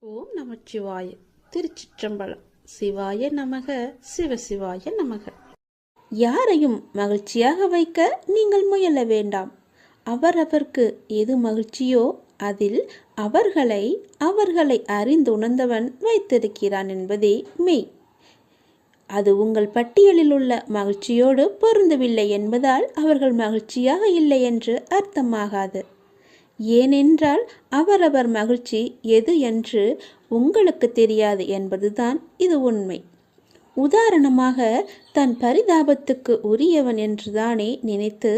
ஓம் நமச்சிவாய. திருச்சிற்றம்பலம். சிவாய நமக, சிவசிவாய நமக. யாரையும் மகிழ்ச்சியாக வைக்க நீங்கள் முயல வேண்டாம். அவரவர்க்கு எது மகிழ்ச்சியோ அதில் அவர்களை அறிந்துணர்ந்தவன் வைத்திருக்கிறான் என்பதே மெய். அது உங்கள் பட்டியலில் உள்ள மகிழ்ச்சியோடு பொருந்தவில்லை என்பதால் அவர்கள் மகிழ்ச்சியாக இல்லை என்று அர்த்தமாகாது. ஏனென்றால் அவரவர் மகிழ்ச்சி எது என்று உங்களுக்கு தெரியாது என்பதுதான் இது உண்மை. உதாரணமாக, தன் பரிதாபத்துக்கு உரியவன் என்றுதானே நினைத்து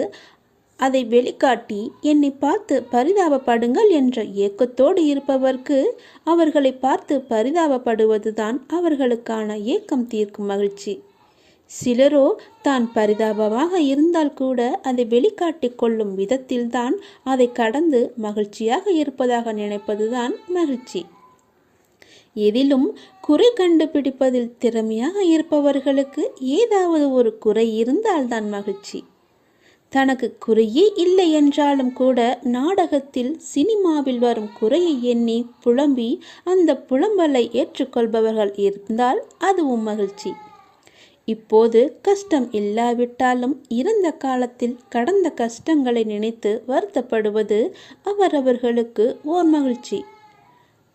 அதை வெளிக்காட்டி என்னை பார்த்து பரிதாபப்படுங்கள் என்ற ஏக்கத்தோடு இருப்பவர்க்கு அவர்களை பார்த்து பரிதாபப்படுவதுதான் அவர்களுக்கான ஏக்கம் தீர்க்கும் மகிழ்ச்சி. சிலரோ தான் பரிதாபமாக இருந்தால் கூட அதை வெளிக்காட்டிக் கொள்ளும் விதத்தில்தான் அதை கடந்து மகிழ்ச்சியாக இருப்பதாக நினைப்பதுதான் மகிழ்ச்சி. எதிலும் குறை கண்டுபிடிப்பதில் திறமையாக இருப்பவர்களுக்கு ஏதாவது ஒரு குறை இருந்தால்தான் மகிழ்ச்சி. தனக்கு குறையே இல்லை என்றாலும் கூட நாடகத்தில் சினிமாவில் வரும் குறையை எண்ணி புலம்பி அந்த புலம்பலை ஏற்றுக்கொள்பவர்கள் இருந்தால் அதுவும் மகிழ்ச்சி. இப்போது கஷ்டம் இல்லாவிட்டாலும் இறந்த காலத்தில் கடந்த கஷ்டங்களை நினைத்து வருத்தப்படுவது அவரவர்களுக்கு ஓர் மகிழ்ச்சி.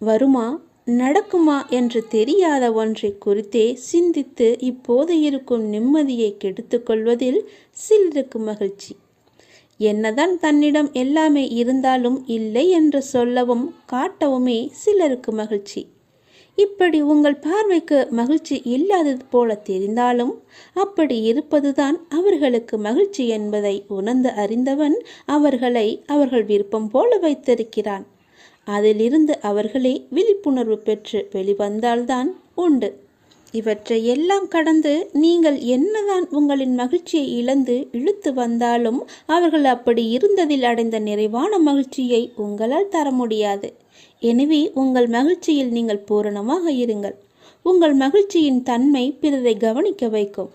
வருமா நடக்குமா என்று தெரியாத ஒன்றை குறித்தே சிந்தித்து இப்போது இருக்கும் நிம்மதியை கெடுத்து கொள்வதில் சிலருக்கு மகிழ்ச்சி. என்னதான் தன்னிடம் எல்லாமே இருந்தாலும் இல்லை என்று சொல்லவும் காட்டவுமே சிலருக்கு மகிழ்ச்சி. இப்படி உங்கள் பார்வைக்கு மகிழ்ச்சி இல்லாதது போல தெரிந்தாலும் அப்படி இருப்பதுதான் அவர்களுக்கு மகிழ்ச்சி என்பதை உணர்ந்து அறிந்தவன் அவர்களை அவர்கள் விருப்பம் போல வைத்திருக்கிறான். அதிலிருந்து அவர்களே விழிப்புணர்வு பெற்று வெளிவந்தால்தான் உண்டு. இவற்றை எல்லாம் கடந்து நீங்கள் என்னதான் உங்களின் மகிழ்ச்சியை இழந்து இழுத்து வந்தாலும் அவர்கள் அப்படி இருந்ததில் அடைந்த நிறைவான மகிழ்ச்சியை உங்களால் தர முடியாது. எனவே உங்கள் மகிழ்ச்சியில் நீங்கள் பூரணமாக இருங்கள். உங்கள் மகிழ்ச்சியின் தன்மை பிறரை கவனிக்க வைக்கும்.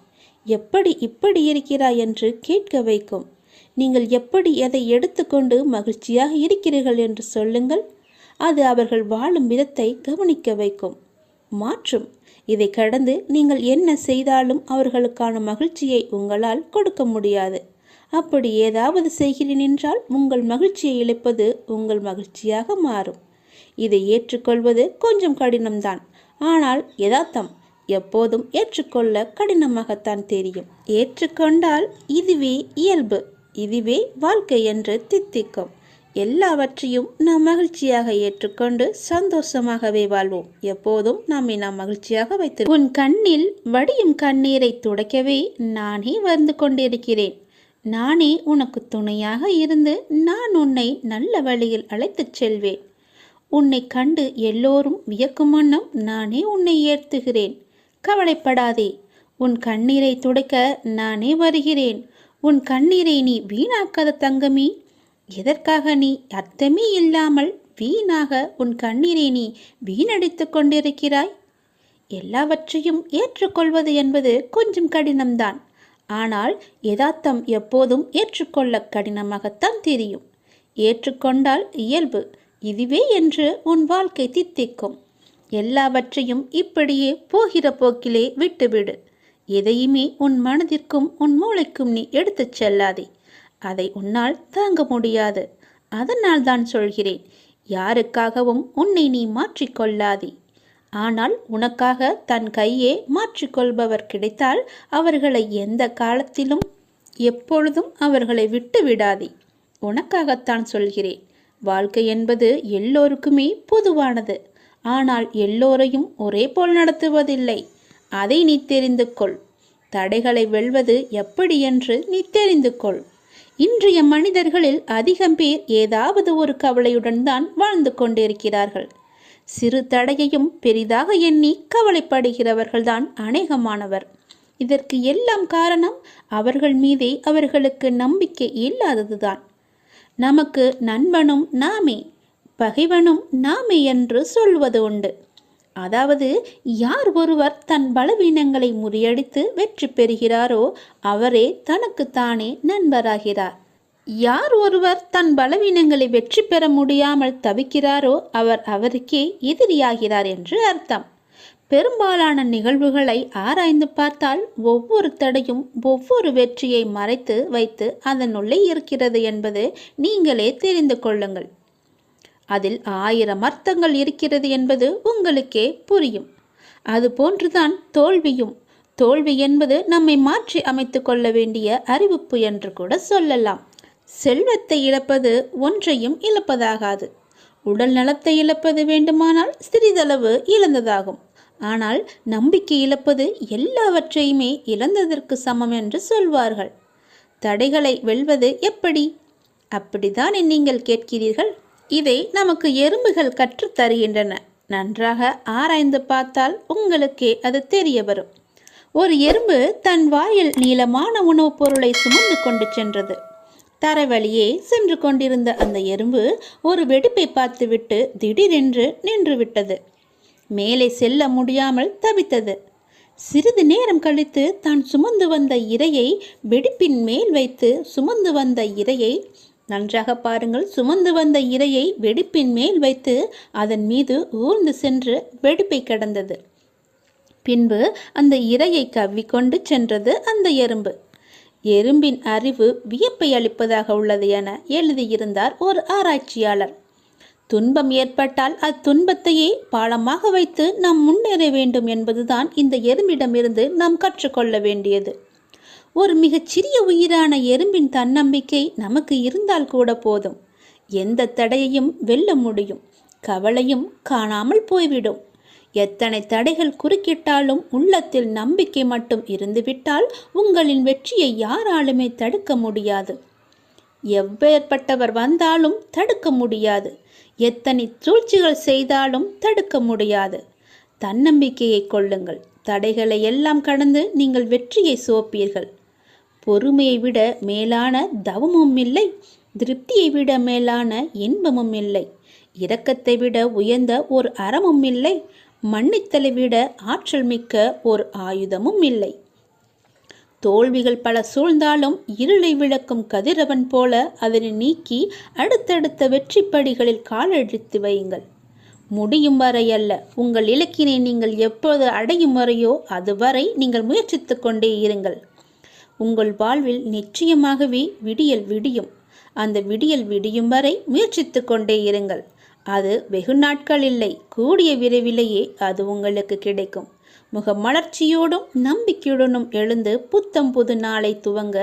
எப்படி இப்படி இருக்கிறாய் என்று கேட்க வைக்கும். நீங்கள் எப்படி எதை எடுத்துக்கொண்டு மகிழ்ச்சியாக இருக்கிறீர்கள் என்று சொல்லுங்கள். அது அவர்கள் வாழும் விதத்தை கவனிக்க வைக்கும், மாற்றும். இதை கடந்து நீங்கள் என்ன செய்தாலும் அவர்களுக்கான மகிழ்ச்சியை உங்களால் கொடுக்க முடியாது. அப்படி ஏதாவது செய்கிறேன் என்றால் உங்கள் மகிழ்ச்சியை இழப்பது உங்கள் மகிழ்ச்சியாக மாறும். இதை ஏற்றுக்கொள்வது கொஞ்சம் கடினம்தான். ஆனால் யதார்த்தம் எப்போதும் ஏற்றுக்கொள்ள கடினமாகத்தான் தெரியும். ஏற்றுக்கொண்டால் இதுவே இயல்பு, இதுவே வாழ்க்கை என்று தித்திக்கும். எல்லாவற்றையும் நாம் மகிழ்ச்சியாக ஏற்றுக்கொண்டு சந்தோஷமாகவே வாழ்வோம். எப்போதும் நம்மை நாம் மகிழ்ச்சியாக வைத்து உன் கண்ணில் வடியும் கண்ணீரை துடைக்கவே நானே வந்து கொண்டிருக்கிறேன். நானே உனக்கு துணையாக இருந்து நான் உன்னை நல்ல வழியில் அழைத்துச் செல்வேன். உன்னை கண்டு எல்லோரும் வியக்கும் வண்ணம் நானே உன்னை ஏற்றுகிறேன். கவலைப்படாதே, உன் கண்ணீரை துடைக்க நானே வருகிறேன். உன் கண்ணீரை நீ வீணாக்காத தங்கமி. எதற்காக நீ அர்த்தமே இல்லாமல் வீணாக உன் கண்ணீரை நீ வீணடித்து கொண்டிருக்கிறாய்? எல்லாவற்றையும் ஏற்றுக்கொள்வது என்பது கொஞ்சம் கடினம்தான். ஆனால் யதார்த்தம் எப்போதும் ஏற்றுக்கொள்ள கடினமாகத்தான் தெரியும். ஏற்றுக்கொண்டால் இயல்பு இதுவே என்று உன் வாழ்க்கை தித்திக்கும். எல்லாவற்றையும் இப்படியே போகிற போக்கிலே விட்டுவிடு. எதையுமே உன் மனதிற்கும் உன் மூளைக்கும் நீ எடுத்துச் செல்லாதே. அதை உன்னால் தாங்க முடியாது. அதனால் தான் சொல்கிறேன், யாருக்காகவும் உன்னை நீ மாற்றிக்கொள்ளாதே. ஆனால் உனக்காக தன் கையே மாற்றிக்கொள்பவர் கிடைத்தால் அவர்களை எந்த காலத்திலும் எப்பொழுதும் அவர்களை விட்டு விடாதே. உனக்காகத்தான் சொல்கிறேன். வாழ்க்கை என்பது எல்லோருக்குமே பொதுவானது. ஆனால் எல்லோரையும் ஒரே போல் நடத்துவதில்லை. அதை நீ தெரிந்து கொள். தடைகளை வெல்வது எப்படி என்று நீ தெரிந்து கொள். இன்றைய மனிதர்களில் அதிகம் பேர் ஏதாவது ஒரு கவலையுடன் தான் வாழ்ந்து கொண்டிருக்கிறார்கள். சிறு தடையையும் பெரிதாக எண்ணி கவலைப்படுகிறவர்கள்தான் அநேகமானவர். இதற்கு எல்லாம் காரணம் அவர்கள் மீதே அவர்களுக்கு நம்பிக்கை இல்லாததுதான். நமக்கு நண்பனும் நாமே, பகைவனும் நாமே என்று சொல்வது உண்டு. அதாவது யார் ஒருவர் தன் பலவீனங்களை முறியடித்து வெற்றி பெறுகிறாரோ அவரே தனக்கு தானே நண்பராகிறார். யார் ஒருவர் தன் பலவீனங்களை வெற்றி பெற முடியாமல் தவிக்கிறாரோ அவர் அவருக்கே எதிரியாகிறார் என்று அர்த்தம். பெரும்பாலான நிகழ்வுகளை ஆராய்ந்து பார்த்தால் ஒவ்வொரு தடையும் ஒவ்வொரு வெற்றியை மறைத்து வைத்து அதனுள்ளே இருக்கிறது என்பது நீங்களே தெரிந்து கொள்ளுங்கள். அதில் 1000 அர்த்தங்கள் இருக்கிறது என்பது உங்களுக்கே புரியும். அதுபோன்றுதான் தோல்வியும். தோல்வி என்பது நம்மை மாற்றி அமைத்து கொள்ள வேண்டிய அறிவிப்பு என்று கூட சொல்லலாம். செல்வத்தை இழப்பது ஒன்றையும் இழப்பதாகாது. உடல் நலத்தை இழப்பது வேண்டுமானால் சிறிதளவு இழந்ததாகும். ஆனால் நம்பிக்கை இழப்பது எல்லாவற்றையுமே இழந்ததற்கு சமம் என்று சொல்வார்கள். தடைகளை வெல்வது எப்படி? அப்படித்தான் நீங்கள் கேட்கிறீர்கள். இதை நமக்கு எறும்புகள் கற்றுத் தருகின்றன. நன்றாக ஆராய்ந்து பார்த்தால் உங்களுக்கே அது தெரிய வரும். ஒரு எறும்பு தன் வாயில் நீளமான உணவுப் பொருளை சுமந்து கொண்டு சென்றது. தரைவழியே சென்று கொண்டிருந்த அந்த எறும்பு ஒரு வெடிப்பை பார்த்துவிட்டு திடீரென்று நின்று விட்டது. மேலே செல்ல முடியாமல் தவித்தது. சிறிது நேரம் கழித்து தான் சுமந்து வந்த இரையை வெடிப்பின் மேல் வைத்து நன்றாக பாருங்கள், சுமந்து வந்த இரையை வெடிப்பின் மேல் வைத்து அதன் மீது ஊர்ந்து சென்று வெடிப்பை கடந்தது. பின்பு அந்த இரையை கவ்விக்கொண்டு சென்றது அந்த எறும்பு. எறும்பின் அறிவு வியப்பை அளிப்பதாக உள்ளது என எழுதியிருந்தார் ஒரு ஆராய்ச்சியாளர். துன்பம் ஏற்பட்டால் அத்துன்பத்தையே பாலமாக வைத்து நாம் முன்னேற வேண்டும் என்பதுதான் இந்த எறும்பிடமிருந்து நாம் கற்றுக்கொள்ள வேண்டியது. ஒரு மிகச்சிறிய உயிரான எறும்பின் தன்னம்பிக்கை நமக்கு இருந்தால் கூட போதும். எந்த தடையையும் வெல்ல முடியும். கவலையும் காணாமல் போய்விடும். எத்தனை தடைகள் குறுக்கிட்டாலும் உள்ளத்தில் நம்பிக்கை மட்டும் இருந்துவிட்டால் உங்களின் வெற்றியை யாராலுமே தடுக்க முடியாது. எவ்வேற்பட்டவர் வந்தாலும் தடுக்க முடியாது. எத்தனை சூழ்ச்சிகள் செய்தாலும் தடுக்க முடியாது. தன்னம்பிக்கையை கொள்ளுங்கள். தடைகளை எல்லாம் கடந்து நீங்கள் வெற்றியை சுவைப்பீர்கள். பொறுமையை விட மேலான தவமும் இல்லை. திருப்தியை விட மேலான இன்பமும் இல்லை. இரக்கத்தை விட உயர்ந்த ஒரு அறமும் இல்லை. மன்னித்தலை விட ஆற்றல் மிக்க ஒரு ஆயுதமும் இல்லை. தோல்விகள் பல சூழ்ந்தாலும் இருளை விளக்கும் கதிரவன் போல அதனை நீக்கி அடுத்தடுத்த வெற்றி படிகளில் காலெடுத்து வையுங்கள். முடியும் வரை அல்ல, உங்கள் இலக்கினை நீங்கள் எப்போது அடையும் வரையோ அதுவரை நீங்கள் முயற்சித்து கொண்டே இருங்கள். உங்கள் வாழ்வில் நிச்சயமாகவே விடியல் விடியும். அந்த விடியல் விடியும் வரை முயற்சித்து கொண்டே இருங்கள். அது வெகு நாட்கள் இல்லை, கூடிய விரைவிலேயே அது உங்களுக்கு கிடைக்கும். முகமலர்ச்சியோடும் நம்பிக்கையுடனும் எழுந்து புத்தம் புது நாளை துவங்க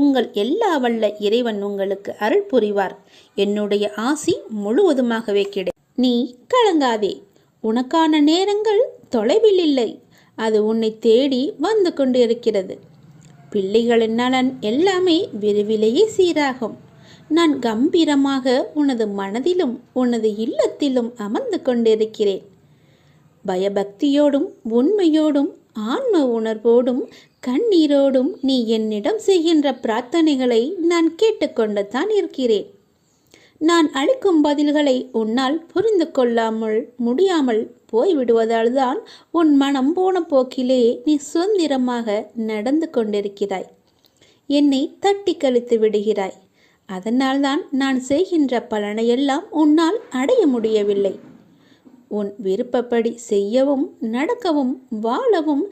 உங்கள் எல்லா வல்ல இறைவன் உங்களுக்கு அருள் புரிவார். என்னுடைய ஆசி முழுவதுமாகவே நீ கலங்காதே. உனக்கான நேரங்கள் தொலைவில் இல்லை. அது உன்னை தேடி வந்து கொண்டு இருக்கிறது. பிள்ளைகளின் நலன் எல்லாமே விரைவிலேயே சீராகும். நான் கம்பீரமாக உனது மனதிலும் உனது இல்லத்திலும் அமர்ந்து கொண்டிருக்கிறேன். பயபக்தியோடும் உண்மையோடும் ஆன்ம உணர்வோடும் கண்ணீரோடும் நீ என்னிடம் செய்கின்ற பிரார்த்தனைகளை நான் கேட்டுக்கொண்டு தான் இருக்கிறேன். நான் அளிக்கும் பதில்களை உன்னால் புரிந்து கொள்ளாமல் முடியாமல் போய்விடுவதால் தான் உன் மனம் போன போக்கிலே நீ சுதந்திரமாக நடந்து கொண்டிருக்கிறாய். என்னை தட்டி கழித்து விடுகிறாய். அதனால்தான் நான் செய்கின்ற பலனையெல்லாம் உன்னால் அடைய முடியவில்லை. உன் விருப்பப்படி செய்யவும் நடக்கவும் வாழவும்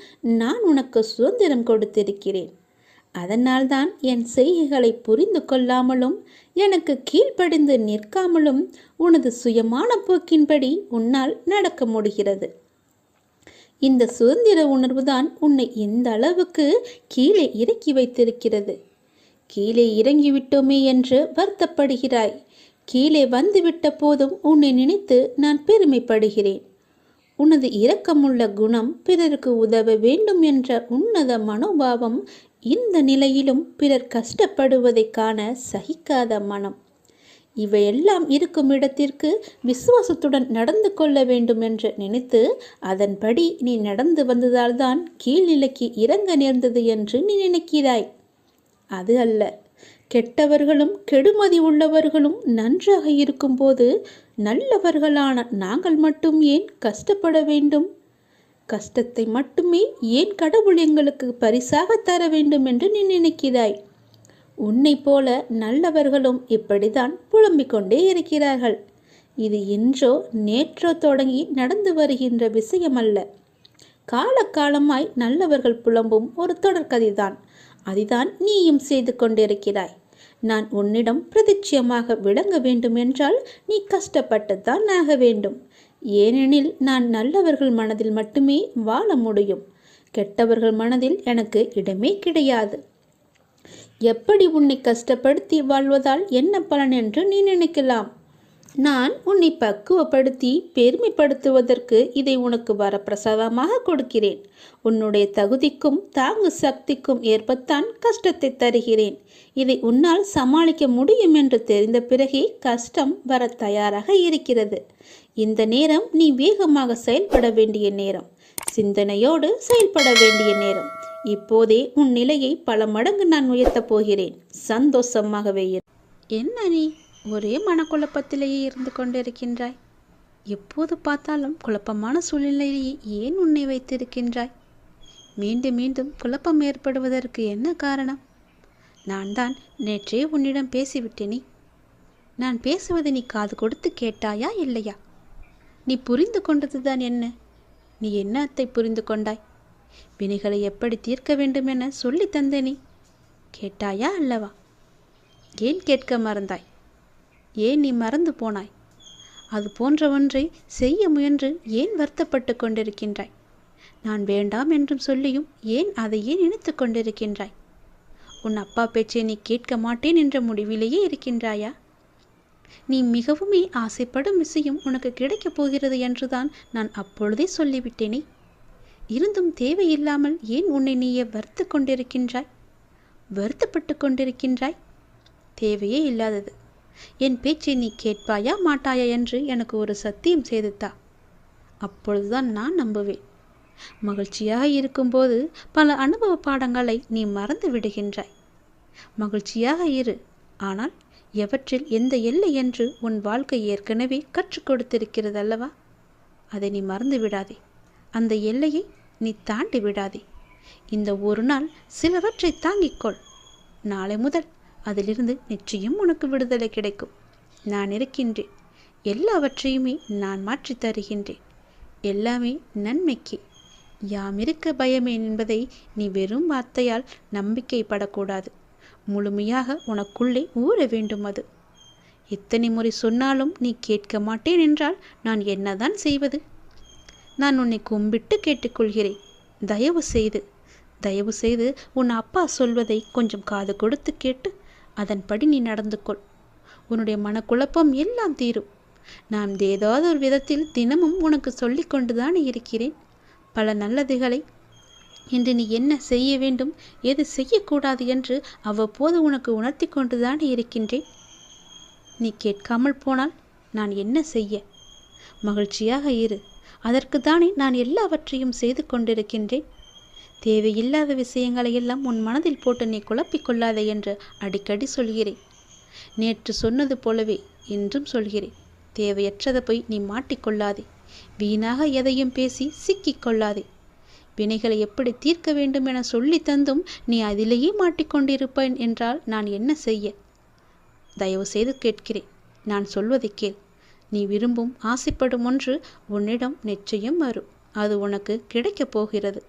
நான் உனக்கு சுதந்திரம் கொடுத்திருக்கிறேன். அதனால்தான் என் செய்கைகளை புரிந்து கொள்ளாமலும் எனக்கு கீழ்ப்படிந்து நிற்காமலும் உனது சுயமான போக்கின்படி உன்னால் நடக்க முடிகிறது. இந்த சுதந்திர உணர்வுதான் உன்னை இந்த அளவுக்கு கீழே இறக்கி வைத்திருக்கிறது. கீழே இறங்கிவிட்டோமே என்று வருத்தப்படுகிறாய். கீழே வந்துவிட்ட போதும் உன்னை நினைத்து நான் பெருமைப்படுகிறேன். உனது இரக்கமுள்ள குணம், பிறருக்கு உதவ வேண்டும் என்ற உன்னத மனோபாவம், இந்த நிலையிலும் பிறர் கஷ்டப்படுவதை காண சகிக்காத மனம், இவையெல்லாம் இருக்கும் இடத்திற்கு விசுவாசத்துடன் நடந்து கொள்ள வேண்டும் என்று நினைத்து அதன்படி நீ நடந்து வந்ததால்தான் கீழ்நிலைக்கு இறங்க நேர்ந்தது என்று நீ நினைக்கிறாய். அது அல்ல. கெட்டவர்களும் கெடுமதி உள்ளவர்களும் நன்றாக இருக்கும்போது நல்லவர்களான நாங்கள் மட்டும் ஏன் கஷ்டப்பட வேண்டும்? கஷ்டத்தை மட்டுமே ஏன் கடவுள் எங்களுக்கு பரிசாக தர வேண்டும் என்று நீ நினைக்கிறாய்? உன்னைப் போல நல்லவர்களும் இப்படித்தான் புலம்பிக் கொண்டே இருக்கிறார்கள். இது இன்றோ நேற்றோ தொடங்கி நடந்து வருகின்ற விஷயமல்ல. காலகாலமாய் நல்லவர்கள் புலம்பும் ஒரு தொடர்கதைதான். அதைதான் நீயும் செய்து கொண்டிருக்கிறாய். நான் உன்னிடம் பிரதிட்சியமாக விளங்க வேண்டும் என்றால் நீ கஷ்டப்பட்டுத்தான் ஆக வேண்டும். ஏனெனில் நான் நல்லவர்கள் மனதில் மட்டுமே வாழ முடியும். கெட்டவர்கள் மனதில் எனக்கு இடமே கிடையாது. எப்படி உன்னை கஷ்டப்படுத்தி வாழ்வதால் என்ன பலன் என்று நீ நினைக்கலாம். நான் உன்னை பக்குவப்படுத்தி பெருமைப்படுத்துவதற்கு இதை உனக்கு வரப்பிரசாதமாக கொடுக்கிறேன். உன்னுடைய தகுதிக்கும் தாங்கு சக்திக்கும் ஏற்பத்தான் கஷ்டத்தை தருகிறேன். இதை உன்னால் சமாளிக்க முடியும் என்று தெரிந்த பிறகே கஷ்டம் வர தயாராக இருக்கிறது. இந்த நேரம் நீ வேகமாக செயல்பட வேண்டிய நேரம், சிந்தனையோடு செயல்பட வேண்டிய நேரம். இப்போதே உன் நிலையை பல மடங்கு நான் உயர்த்தப் போகிறேன். சந்தோஷமாகவே இரு. என்ன நீ ஒரே மனக்குழப்பத்திலேயே இருந்து கொண்டிருக்கின்றாய்? எப்போது பார்த்தாலும் குழப்பமான சூழ்நிலையிலேயே ஏன் உன்னை வைத்திருக்கின்றாய்? மீண்டும் மீண்டும் குழப்பம் ஏற்படுவதற்கு என்ன காரணம்? நான் தான் நேற்றே உன்னிடம் பேசிவிட்டேனே. நான் பேசுவதை நீ காது கொடுத்து கேட்டாயா இல்லையா? நீ புரிந்து கொண்டதுதான் என்ன? நீ என்னத்தை புரிந்து கொண்டாய்? வினைகளை எப்படி தீர்க்க வேண்டும் என சொல்லி தந்தேனே. கேட்டாயா அல்லவா? ஏன் கேட்க மறந்தாய்? ஏன் நீ மறந்து போனாய்? அது போன்ற ஒன்றை செய்ய முயன்று ஏன் வருத்தப்பட்டு கொண்டிருக்கின்றாய்? நான் வேண்டாம் என்றும் சொல்லியும் ஏன் அதையே நினைத்து கொண்டிருக்கின்றாய்? உன் அப்பா பேச்சை நீ கேட்க மாட்டேன் என்ற முடிவிலேயே இருக்கின்றாயா? நீ மிகவுமே ஆசைப்படும் விஷயம் உனக்கு கிடைக்கப் போகிறது என்றுதான் நான் அப்பொழுதே சொல்லிவிட்டேனே. இருந்தும் தேவையில்லாமல் ஏன் உன்னை நீயே வருத்து கொண்டிருக்கின்றாய்? வருத்தப்பட்டு கொண்டிருக்கின்றாய்? தேவையே இல்லாதது. என் பேச்சை நீ கேட்பாயா மாட்டாயா என்று எனக்கு ஒரு சத்தியம் செய்துத்தா. அப்பொழுதுதான் நான் நம்புவேன். மகிழ்ச்சியாக இருக்கும்போது பல அனுபவ பாடங்களை நீ மறந்து விடுகின்றாய். மகிழ்ச்சியாக இரு, ஆனால் எவற்றில் எந்த எல்லை என்று உன் வாழ்க்கை ஏற்கனவே கற்றுக் கொடுத்திருக்கிறது அல்லவா? அதை நீ மறந்து விடாதே. அந்த எல்லையை நீ தாண்டி விடாதே. இந்த ஒரு நாள் சிலவற்றை தாங்கிக்கொள். நாளை முதல் அதிலிருந்து நிச்சயம் உனக்கு விடுதலை கிடைக்கும். நான் இருக்கின்றேன். எல்லாவற்றையுமே நான் மாற்றி தருகின்றேன். எல்லாமே நன்மைக்கு. யாம் இருக்க பயமே என்பதை நீ வெறும் வார்த்தையால் நம்பிக்கைப்படக்கூடாது. முழுமையாக உனக்குள்ளே ஊற வேண்டும். அது எத்தனை முறை சொன்னாலும் நீ கேட்க மாட்டேன் என்றால் நான் என்னதான் செய்வது? நான் உன்னை கும்பிட்டு கேட்டுக்கொள்கிறேன். தயவு செய்து உன் அப்பா சொல்வதை கொஞ்சம் காது கொடுத்து கேட்டு அதன்படி நீ நடந்து கொள். உன்னுடைய மனக்குழப்பம் எல்லாம் தீரும். நான் ஏதாவது ஒரு விதத்தில் தினமும் உனக்கு சொல்லி கொண்டுதான் இருக்கிறேன். பல நல்லதுகளை இன்று நீ என்ன செய்ய வேண்டும், எது செய்யக்கூடாது என்று அவ்வப்போது உனக்கு உணர்த்தி கொண்டுதான் இருக்கின்றேன். நீ கேட்காமல் போனால் நான் என்ன செய்ய? மகிழ்ச்சியாக இரு. அதற்குத்தானே நான் எல்லாவற்றையும் செய்து கொண்டிருக்கின்றேன். தேவையில்லாத விஷயங்களை எல்லாம் உன் மனதில் போட்டு நீ குழப்பிக்கொள்ளாதே என்று அடிக்கடி சொல்கிறேன். நேற்று சொன்னது போலவே இன்றும் சொல்கிறேன். தேவையற்றதை போய் நீ மாட்டிக்கொள்ளாதே. வீணாக எதையும் பேசி சிக்கிக்கொள்ளாதே. வினைகளை எப்படி தீர்க்க வேண்டும் என சொல்லி தந்தும் நீ அதிலேயே மாட்டிக்கொண்டிருப்பேன் என்றால் நான் என்ன செய்ய? தயவு செய்து கேட்கிறேன். நான் சொல்வதை கேள். நீ விரும்பும் ஆசைப்படும் ஒன்று உன்னிடம் நிச்சயம் வரும். அது உனக்கு கிடைக்கப் போகிறது.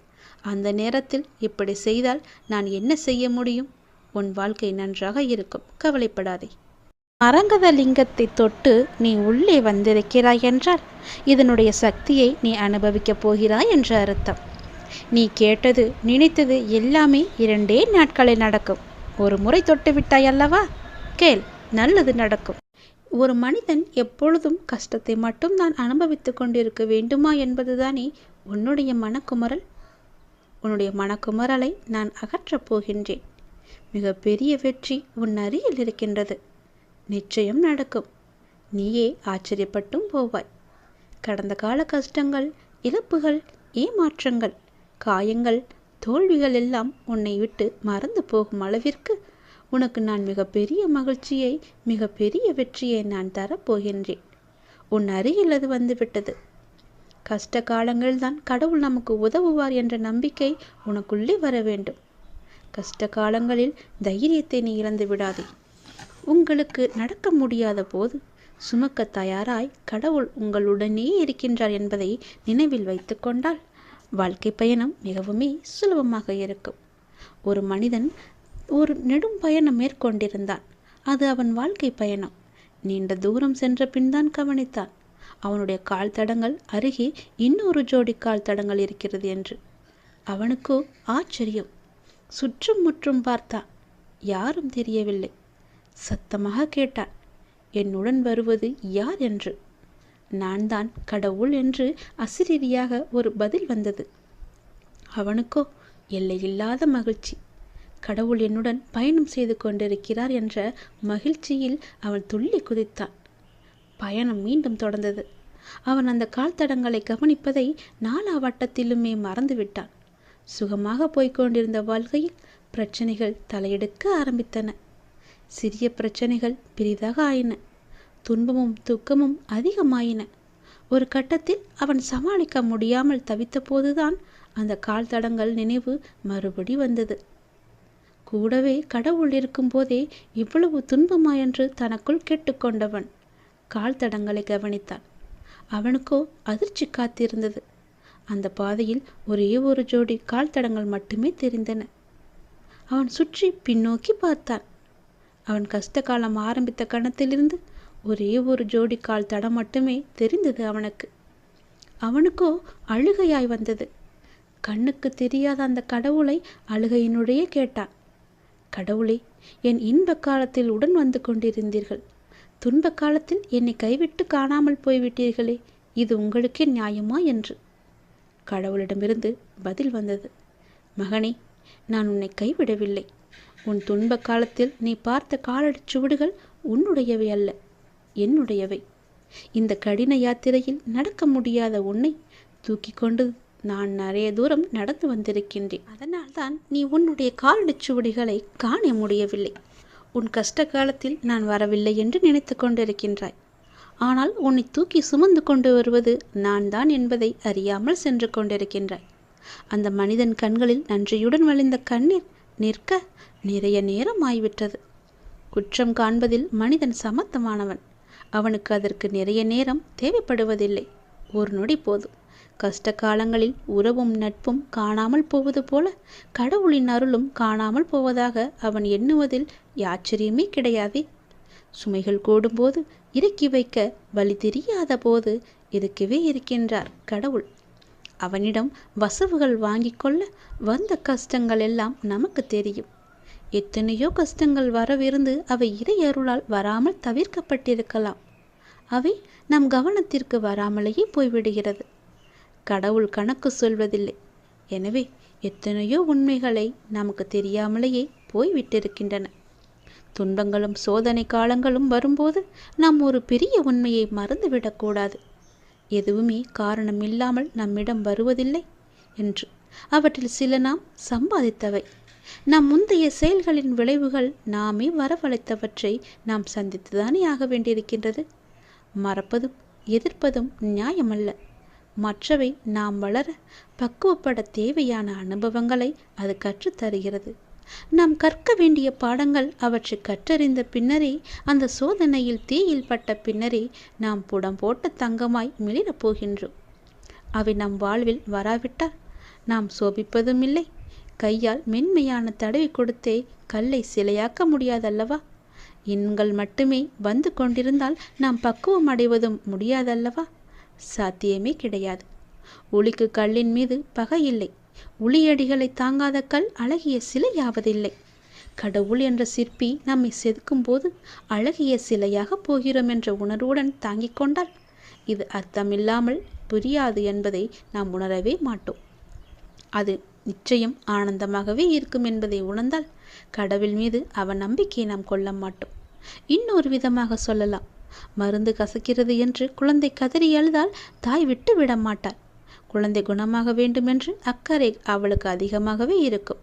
அந்த நேரத்தில் இப்படி செய்தால் நான் என்ன செய்ய முடியும்? உன் வாழ்க்கை நன்றாக இருக்கும். கவலைப்படாதே. அரங்கத லிங்கத்தை தொட்டு நீ உள்ளே வந்திருக்கிறாய் என்றால் இதனுடைய சக்தியை நீ அனுபவிக்கப் போகிறாய் என்று அர்த்தம். நீ கேட்டது நினைத்தது எல்லாமே 2 நாட்களில் நடக்கும். ஒரு முறை தொட்டு விட்டாய் அல்லவா? கேள், நல்லது நடக்கும். ஒரு மனிதன் எப்பொழுதும் கஷ்டத்தை மட்டும் தான் அனுபவித்து கொண்டிருக்க வேண்டுமா என்பதுதானே உன்னுடைய மனக்குமரல். உன்னுடைய மனக்குமரலை நான் அகற்றப் போகின்றேன். மிக பெரிய வெற்றி உன் அருகில் இருக்கின்றது. நிச்சயம் நடக்கும். நீயே ஆச்சரியப்பட்டும் போவாய். கடந்த கால கஷ்டங்கள், இழப்புகள், ஏமாற்றங்கள், காயங்கள், தோல்விகள் எல்லாம் உன்னை விட்டு மறந்து போகும் அளவிற்கு உனக்கு நான் மிகப்பெரிய மகிழ்ச்சியை, மிகப்பெரிய வெற்றியை நான் தரப்போகின்றேன். உன் அருகில் அது வந்துவிட்டது. கஷ்ட காலங்கள்தான் கடவுள் நமக்கு உதவுவார் என்ற நம்பிக்கை உனக்குள்ளே வர வேண்டும். கஷ்ட காலங்களில் தைரியத்தை நீ இழந்து விடாதே. உங்களுக்கு நடக்க முடியாத போது சுமக்க தயாராய் கடவுள் உங்களுடனே இருக்கின்றார் என்பதை நினைவில் வைத்து கொண்டால் வாழ்க்கை பயணம் மிகவுமே சுலபமாக இருக்கும். ஒரு மனிதன் ஒரு நெடும் பயணம் மேற்கொண்டிருந்தான். அது அவன் வாழ்க்கை பயணம். நீண்ட தூரம் சென்ற பின்தான் கவனித்தான் அவனுடைய கால் தடங்கள் அருகே இன்னொரு ஜோடி கால் தடங்கள் இருக்கிறது என்று. அவனுக்கோ ஆச்சரியம். சுற்றும் முற்றும் பார்த்தான். யாரும் தெரியவில்லை. சத்தமாக கேட்டான், என்னுடன் வருவது யார் என்று. நான் தான் கடவுள் என்று அசிரீரியாக ஒரு பதில் வந்தது. அவனுக்கோ எல்லையில்லாத மகிழ்ச்சி. கடவுள் என்னுடன் பயணம் செய்து கொண்டிருக்கிறார் என்ற மகிழ்ச்சியில் அவன் துள்ளி குதித்தான். பயணம் மீண்டும் தொடர்ந்தது. அவன் அந்த கால் தடங்களை கவனிப்பதை நாலாவட்டத்திலுமே மறந்துவிட்டான். சுகமாக போய்கொண்டிருந்த வாழ்க்கையில் பிரச்சனைகள் தலையெடுக்க ஆரம்பித்தன. சிறிய பிரச்சனைகள் பெரிதாக ஆயின. துன்பமும் துக்கமும் அதிகமாயின. ஒரு கட்டத்தில் அவன் சமாளிக்க முடியாமல் தவித்த போதுதான் அந்த கால் தடங்கள் நினைவு மறுபடி வந்தது. கூடவே கடவுள் இருக்கும்போதே இவ்வளவு துன்பமா என்று தனக்குள் கேட்டுக்கொண்டவன் கால் தடங்களை கவனித்தான். அவனுக்கோ அதிர்ச்சி காத்திருந்தது. அந்த பாதையில் ஒரே ஒரு ஜோடி கால் தடங்கள் மட்டுமே தெரிந்தன. அவன் சுற்றி பின்னோக்கி பார்த்தான். அவன் கஷ்ட காலம் ஆரம்பித்த கணத்திலிருந்து ஒரே ஒரு ஜோடி கால் தடம் மட்டுமே தெரிந்தது அவனுக்கு. அவனுக்கோ அழுகையாய் வந்தது. கண்ணுக்கு தெரியாத அந்த கடவுளை அழுகையினுடைய கேட்டான். கடவுளே, என் இன்ப காலத்தில் உடன் வந்து கொண்டிருந்தீர்கள். துன்ப காலத்தில் என்னை கைவிட்டு காணாமல் போய்விட்டீர்களே, இது உங்களுக்கே நியாயமா என்று. கடவுளிடமிருந்து பதில் வந்தது. மகனே, நான் உன்னை கைவிடவில்லை. உன் துன்ப காலத்தில் நீ பார்த்த காலடிச் சுவடுகள் உன்னுடையவை அல்ல, என்னுடையவை. இந்த கடின யாத்திரையில் நடக்க முடியாத உன்னை தூக்கி கொண்டு நான் நிறைய தூரம் நடந்து வந்திருக்கின்றேன். அதனால்தான் நீ உன்னுடைய காலடிச் சுவடுகளை காண முடியவில்லை. உன் கஷ்ட காலத்தில் நான் வரவில்லை என்று நினைத்து கொண்டிருக்கின்றாய். ஆனால் உன்னை தூக்கி சுமந்து கொண்டு வருவது நான் தான் என்பதை அறியாமல் சென்று கொண்டிருக்கின்றாய். அந்த மனிதன் கண்களில் நன்றியுடன் வழிந்த கண்ணீர் நிற்க நிறைய நேரம் ஆய்விட்டது. குற்றம் காண்பதில் மனிதன் சமத்தமானவன். அவனுக்கு அதற்கு நிறைய நேரம் தேவைப்படுவதில்லை. ஒரு நொடி போதும். கஷ்ட காலங்களில் உறவும் நட்பும் காணாமல் போவது போல கடவுளின் அருளும் காணாமல் போவதாக அவன் எண்ணுவதில் ஆச்சரியமே கிடையாதே. சுமைகள் கூடும்போது இறக்கி வைக்க வழி தெரியாத போது இருக்கவே இருக்கின்றார் கடவுள். அவனிடம் வசவுகள் வாங்கி கொள்ள வந்த கஷ்டங்கள் எல்லாம் நமக்கு தெரியும். எத்தனையோ கஷ்டங்கள் வரவிருந்து அவை இறை அருளால் வராமல் தவிர்க்கப்பட்டிருக்கலாம். அவை நம் கவனத்திற்கு வராமலேயே போய்விடுகிறது. கடவுள் கணக்கு சொல்வதில்லை. எனவே எத்தனையோ உண்மைகளை நமக்கு தெரியாமலேயே போய்விட்டிருக்கின்றன. துன்பங்களும் சோதனை காலங்களும் வரும்போது நாம் ஒரு பெரிய உண்மையை மறந்துவிடக்கூடாது. எதுவுமே காரணம் இல்லாமல் நம்மிடம் வருவதில்லை என்று. அவற்றில் சில நாம் சம்பாதித்தவை. நம் முந்தைய செயல்களின் விளைவுகள் நாமே வரவழைத்தவற்றை நாம் சந்தித்துதானே ஆக வேண்டியிருக்கின்றது. மறப்பதும் எதிர்ப்பதும் நியாயமல்ல. மற்றவை நாம் வளர பக்குவப்பட தேவையான அனுபவங்களை அது கற்றுத்தருகிறது. நாம் கற்க வேண்டிய பாடங்கள் அவற்றை கற்றறிந்த பின்னரே, அந்த சோதனையில் தீயில் பட்ட பின்னரே நாம் புடம் போட்ட தங்கமாய் மிளிரப் போகின்றோம். அவை நம் வாழ்வில் வராவிட்டால் நாம் சோபிப்பதும் இல்லை. கையால் மென்மையான தடவி கொடுத்தே கல்லை சிலையாக்க முடியாதல்லவா? எண்கள் மட்டுமே வந்து கொண்டிருந்தால் நாம் பக்குவம் அடைவதும் முடியாதல்லவா? சாத்தியமே கிடையாது. ஒளிக்கு கல்லின் மீது பகை இல்லை. உளியடிகளை தாங்காத கல் அழகிய சிலையாவதில்லை. கடவுள் என்ற சிற்பி நம்மை செதுக்கும் போது அழகிய சிலையாக போகிறோம் என்ற உணர்வுடன் தாங்கிக் கொண்டால் இது அர்த்தமில்லாமல் புரியாது என்பதை நாம் உணரவே மாட்டோம். அது நிச்சயம் ஆனந்தமாகவே இருக்கும் என்பதை உணர்ந்தால் கடவுள் மீது அவன் நம்பிக்கையை நாம் கொள்ள மாட்டோம். இன்னொரு விதமாக சொல்லலாம், மருந்து கசக்கிறது என்று குழந்தை கதறி அழுதால் தாய் விட்டு விட மாட்டாள். குழந்தை குணமாக வேண்டுமென்று அக்கறை அவளுக்கு அதிகமாகவே இருக்கும்.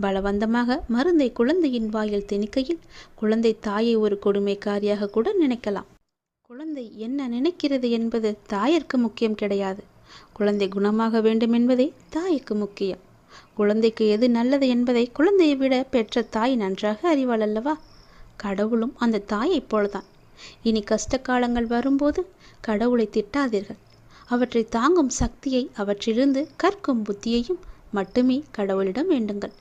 பலவந்தமாக மருந்தை குழந்தையின் வாயில் திணிக்கையில் குழந்தை தாயை ஒரு கொடுமைக்காரியாக கூட நினைக்கலாம். குழந்தை என்ன நினைக்கிறது என்பது தாயிற்கு முக்கியம் கிடையாது. குழந்தை குணமாக வேண்டும் என்பதே தாய்க்கு முக்கியம். குழந்தைக்கு எது நல்லது என்பதை குழந்தையை விட பெற்ற தாய் நன்றாக அறிவாள் அல்லவா? கடவுளும் அந்த தாயைப் போலதான். இனி கஷ்ட காலங்கள் வரும்போது கடவுளை திட்டாதீர்கள். அவற்றை தாங்கும் சக்தியை, அவற்றிலிருந்து கற்கும் புத்தியையும் மட்டுமே கடவுளிடம் வேண்டுங்கள்.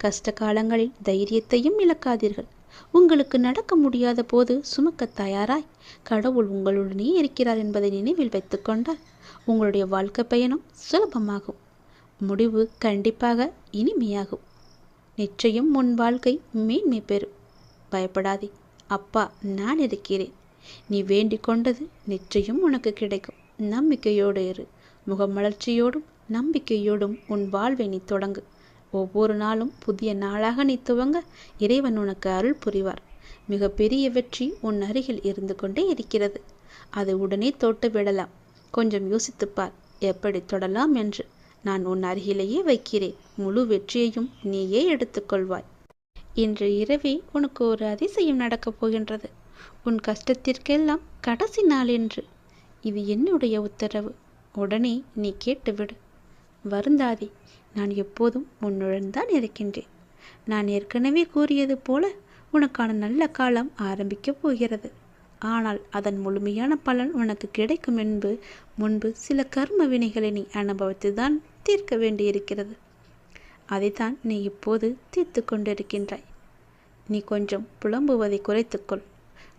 கஷ்ட காலங்களில் தைரியத்தையும் இழக்காதீர்கள். உங்களுக்கு நடக்க முடியாத போது சுமக்க தயாராய் கடவுள் உங்களுடனே இருக்கிறார் என்பதை நினைவில் வைத்துக்கொண்டால் உங்களுடைய வாழ்க்கை பயணம் சுலபமாகும். முடிவு கண்டிப்பாக இனிமையாகும். நிச்சயம் உன் வாழ்க்கை மேன்மை பெறும். பயப்படாதே, அப்பா நான் இருக்கிறேன். நீ வேண்டிக் கொண்டது நிச்சயம் உனக்கு கிடைக்கும். நம்பிக்கையோடு இரு. முகமலர்ச்சியோடும் நம்பிக்கையோடும் உன் வாழ்வை நீ தொடங்கு. ஒவ்வொரு நாளும் புதிய நாளாக நீ துவங்க இறைவன் உனக்கு அருள் புரிவார். மிக பெரிய வெற்றி உன் அருகில் இருந்து கொண்டே இருக்கிறது. அதை உடனே தொட்டு விடலாம். கொஞ்சம் யோசித்துப்பார் எப்படி தொடலாம் என்று. நான் உன் அருகிலேயே வைக்கிறேன். முழு வெற்றியையும் நீயே எடுத்துக்கொள்வாய். இன்று இரவே உனக்கு ஒரு அதிசயம் நடக்கப் போகின்றது. உன் கஷ்டத்திற்கெல்லாம் கடைசி நாள் என்று. இது என்னுடைய உத்தரவு. உடனே நீ கேட்டுவிடு. வருந்தாதே, நான் எப்போதும் உன்னுடன் தான் இருக்கின்றேன். நான் ஏற்கனவே கூறியது போல உனக்கான நல்ல காலம் ஆரம்பிக்கப் போகிறது. ஆனால் அதன் முழுமையான பலன் உனக்கு கிடைக்கும் என்பது முன்பு சில கர்ம வினைகளை நீ அனுபவித்துதான் தீர்க்க வேண்டியிருக்கிறது. அதைத்தான் நீ இப்போது தீர்த்து கொண்டிருக்கின்றாய். நீ கொஞ்சம் புலம்புவதை குறைத்துக்கொள்.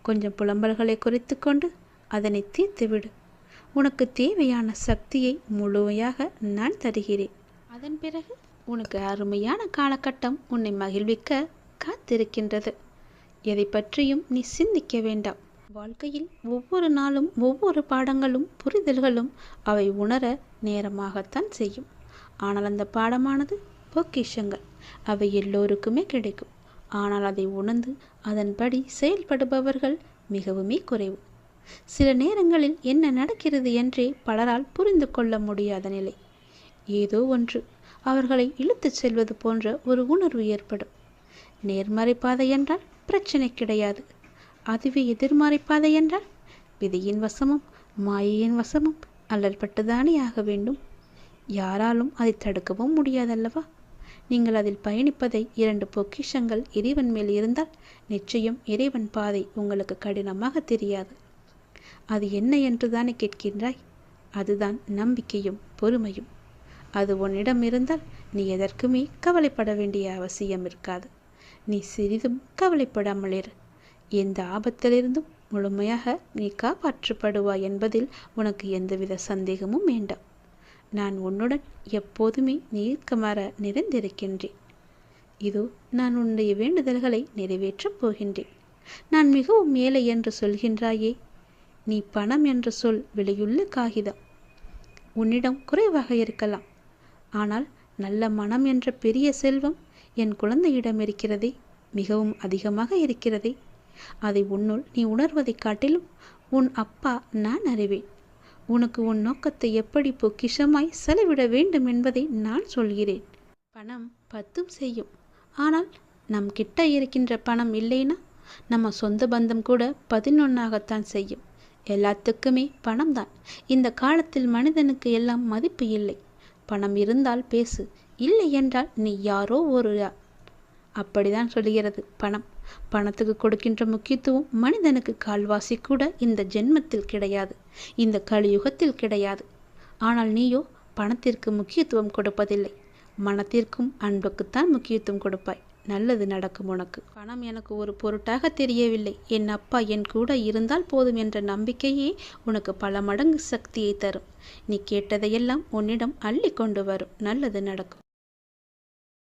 கொஞ்சம் புலம்பல்களை குறைத்து கொண்டு அதனை தீர்த்துவிடு. உனக்கு தேவையான சக்தியை முழுமையாக நான் தருகிறேன். அதன் பிறகு உனக்கு அருமையான காலகட்டம் உன்னை மகிழ்விக்க காத்திருக்கின்றது. எதை பற்றியும் நீ சிந்திக்க வேண்டாம். வாழ்க்கையில் ஒவ்வொரு நாளும் ஒவ்வொரு பாடங்களும் புரிதல்களும் அவை உணர நேரமாகத்தான் செய்யும். ஆனால் அந்த பாடமானது பொக்கிஷங்கள். அவை எல்லோருக்குமே கிடைக்கும். ஆனால் அதை உணர்ந்து அதன்படி செயல்படுபவர்கள் மிகவுமே குறைவு. சில நேரங்களில் என்ன நடக்கிறது என்றே பலரால் புரிந்து கொள்ள முடியாத நிலை. ஏதோ ஒன்று அவர்களை இழுத்துச் செல்வது போன்ற ஒரு உணர்வு ஏற்படும். நேர்மறை பாதை என்றால் பிரச்சனை கிடையாது. அதுவே எதிர்மறை பாதை என்றால் விதியின் வசமும் மாயையின் வசமும் அல்லற்பட்டுதானே ஆக வேண்டும். யாராலும் அதை தடுக்கவும் முடியாதல்லவா? நீங்கள் அதில் பயணிப்பதை 2 பொக்கிஷங்கள் இறைவன் மேல் இருந்தால் நிச்சயம் இறைவன் பாதை உங்களுக்கு கடினமாக தெரியாது. அது என்ன என்று தானே கேட்கின்றாய்? அதுதான் நம்பிக்கையும் பொறுமையும். அது உன்னிடம் இருந்தால் நீ எதற்குமே கவலைப்பட வேண்டிய அவசியம் இருக்காது. நீ சிறிதும் கவலைப்படாமல் இரு. எந்த ஆபத்திலிருந்தும் முழுமையாக நீ காப்பாற்றப்படுவாய் என்பதில் உனக்கு எந்தவித சந்தேகமும் வேண்டாம். நான் உன்னுடன் எப்போதுமே நீக்கமர நிறைந்திருக்கின்றேன். இதோ நான் உன்னுடைய வேண்டுதல்களை நிறைவேற்றப் போகின்றேன். நான் மிகவும் ஏழை என்று சொல்கின்றாயே, நீ பணம் என்ற சொல் விலையுள்ள காகிதம். உன்னிடம் குறைவாக இருக்கலாம். ஆனால் நல்ல மனம் என்ற பெரிய செல்வம் என் குழந்தையிடம் இருக்கிறதே, மிகவும் அதிகமாக இருக்கிறதே. அதை உன்னுள் நீ உணர்வதைக் காட்டிலும் உன் அப்பா நான் அறிவேன். உனக்கு உன் நோக்கத்தை எப்படி பொக்கிஷமாய் செலவிட வேண்டும் என்பதை நான் சொல்கிறேன். பணம் 10 செய்யும். ஆனால் நம் கிட்ட இருக்கின்ற பணம் இல்லைன்னா நம்ம சொந்த பந்தம் கூட 11 செய்யும். எல்லாத்துக்குமே பணம் தான். இந்த காலத்தில் மனிதனுக்கு எல்லாம் மதிப்பு இல்லை. பணம் இருந்தால் பேசு, இல்லை என்றால் நீ யாரோ ஒரு அப்படிதான் சொல்கிறது பணம். பணத்துக்கு கொடுக்கின்ற முக்கியத்துவம் மனிதனுக்கு கால்வாசி கூட இந்த ஜென்மத்தில் கிடையாது, இந்த கலியுகத்தில் கிடையாது. ஆனால் நீயோ பணத்திற்கு முக்கியத்துவம் கொடுப்பதில்லை. மனத்திற்கும் அன்புக்குத்தான் முக்கியத்துவம் கொடுப்பாய். நல்லது நடக்கும் உனக்கு. பணம் எனக்கு ஒரு பொருட்டாக தெரியவில்லை. என் அப்பா என் கூட இருந்தால் போதும் என்ற நம்பிக்கையே உனக்கு பல மடங்கு சக்தியை தரும். நீ கேட்டதையெல்லாம் உன்னிடம் அள்ளி கொண்டு வரும். நல்லது நடக்கும்.